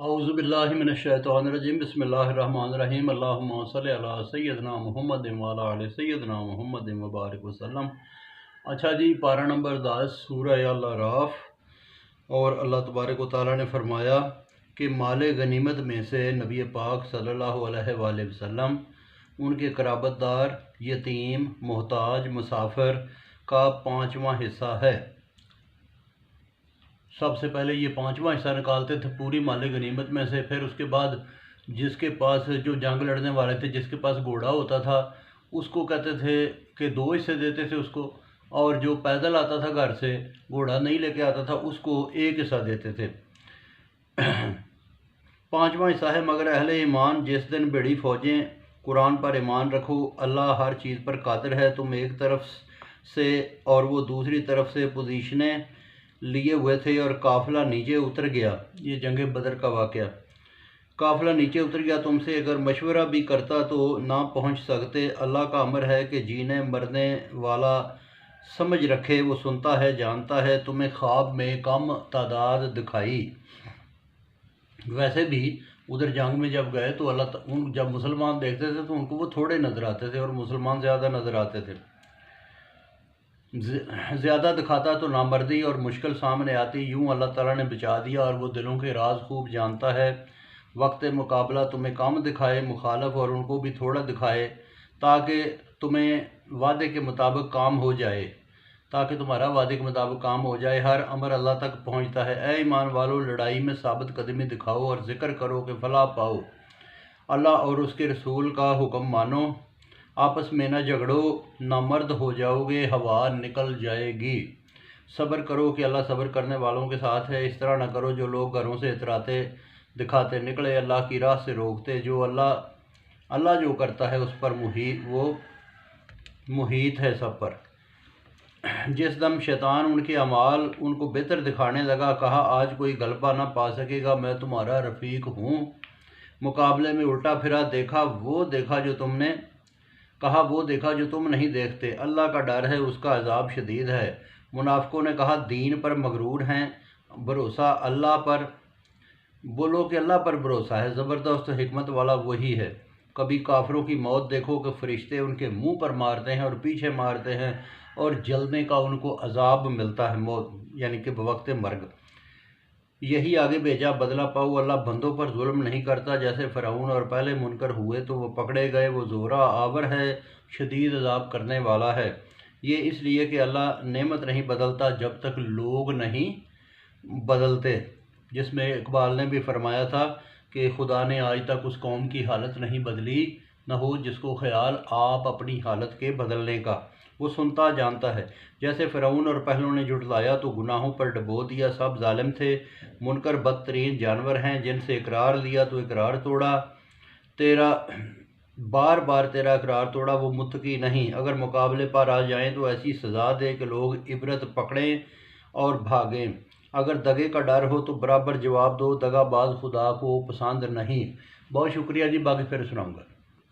اعوذ باللہ من الشیطان الرجیم بسم اللہ الرحمن الرحیم اللہم صلی علی سیدنا محمد وعلی آل سیدنا محمد مبارک وسلم۔ اچھا جی، پارہ نمبر 10 سورہ الاعراف۔ اور اللہ تبارک و تعالیٰ نے فرمایا کہ مال غنیمت میں سے نبی پاک صلی اللہ علیہ وآلہ وسلم، ان کے قرابت دار، یتیم، محتاج، مسافر کا 5واں حصہ ہے۔ سب سے پہلے یہ 5واں حصہ نکالتے تھے پوری مال غنیمت میں سے، پھر اس کے بعد جس کے پاس جو جنگ لڑنے والے تھے، جس کے پاس گھوڑا ہوتا تھا، اس کو کہتے تھے کہ 2 حصے دیتے تھے اس کو، اور جو پیدل آتا تھا گھر سے، گھوڑا نہیں لے کے آتا تھا، اس کو 1 حصہ دیتے تھے۔ 5واں حصہ ہے مگر اہل ایمان جس دن بڑی فوجیں قرآن پر ایمان رکھو، اللہ ہر چیز پر قادر ہے، تم ایک طرف سے اور وہ دوسری طرف سے پوزیشنیں لیے ہوئے تھے اور قافلہ نیچے اتر گیا۔ یہ جنگ بدر کا واقعہ۔ قافلہ نیچے اتر گیا تم سے، اگر مشورہ بھی کرتا تو نہ پہنچ سکتے۔ اللہ کا امر ہے کہ جینے مرنے والا سمجھ رکھے، وہ سنتا ہے جانتا ہے۔ تمہیں خواب میں کم تعداد دکھائی۔ ویسے بھی ادھر جنگ میں جب گئے تو جب مسلمان دیکھتے تھے تو ان کو وہ تھوڑے نظر آتے تھے اور مسلمان زیادہ نظر آتے تھے۔ زیادہ دکھاتا تو نامردی اور مشکل سامنے آتی، یوں اللہ تعالیٰ نے بچا دیا اور وہ دلوں کے راز خوب جانتا ہے۔ وقت مقابلہ تمہیں کم دکھائے مخالف، اور ان کو بھی تھوڑا دکھائے، تاکہ تمہیں وعدے کے مطابق کام ہو جائے، ہر امر اللہ تک پہنچتا ہے۔ اے ایمان والو، لڑائی میں ثابت قدمی دکھاؤ اور ذکر کرو کہ فلاح پاؤ۔ اللہ اور اس کے رسول کا حکم مانو، آپس میں نہ جھگڑو، نہ مرد ہو جاؤ گے، ہوا نکل جائے گی۔ صبر کرو کہ اللہ صبر کرنے والوں کے ساتھ ہے۔ اس طرح نہ کرو جو لوگ گھروں سے اتراتے دکھاتے نکلے اللہ کی راہ سے روکتے، جو اللہ جو کرتا ہے اس پر وہ محیط ہے سب پر۔ جس دم شیطان ان کے اعمال ان کو بہتر دکھانے لگا، کہا آج کوئی غلبہ نہ پا سکے گا، میں تمہارا رفیق ہوں۔ مقابلے میں الٹا پھرا، وہ دیکھا جو تم نہیں دیکھتے۔ اللہ کا ڈر ہے، اس کا عذاب شدید ہے۔ منافقوں نے کہا دین پر مغرور ہیں، بھروسہ اللہ پر، بولو کہ اللہ پر بھروسہ ہے، زبردست حکمت والا وہی ہے۔ کبھی کافروں کی موت دیکھو کہ فرشتے ان کے منہ پر مارتے ہیں اور پیچھے مارتے ہیں، اور جلنے کا ان کو عذاب ملتا ہے، موت یعنی کہ بوقت مرگ۔ یہی آگے بھیجا، بدلہ پاؤ، اللہ بندوں پر ظلم نہیں کرتا۔ جیسے فرعون اور پہلے منکر ہوئے تو وہ پکڑے گئے، وہ زورا آور ہے، شدید عذاب کرنے والا ہے۔ یہ اس لیے کہ اللہ نعمت نہیں بدلتا جب تک لوگ نہیں بدلتے، جس میں اقبال نے بھی فرمایا تھا کہ خدا نے آج تک اس قوم کی حالت نہیں بدلی، نہ ہو جس کو خیال آپ اپنی حالت کے بدلنے کا، وہ سنتا جانتا ہے۔ جیسے فرعون اور پہلوں نے جھٹلایا تو گناہوں پر ڈبو دیا، سب ظالم تھے، منکر بدترین جانور ہیں، جن سے اقرار لیا تو اقرار توڑا، بار بار تیرا اقرار توڑا، وہ متقی نہیں۔ اگر مقابلے پر آ جائیں تو ایسی سزا دے کہ لوگ عبرت پکڑیں اور بھاگیں۔ اگر دغے کا ڈر ہو تو برابر جواب دو، دغا باز خدا کو پسند نہیں۔ بہت شکریہ جی، باقی پھر سناؤں گا۔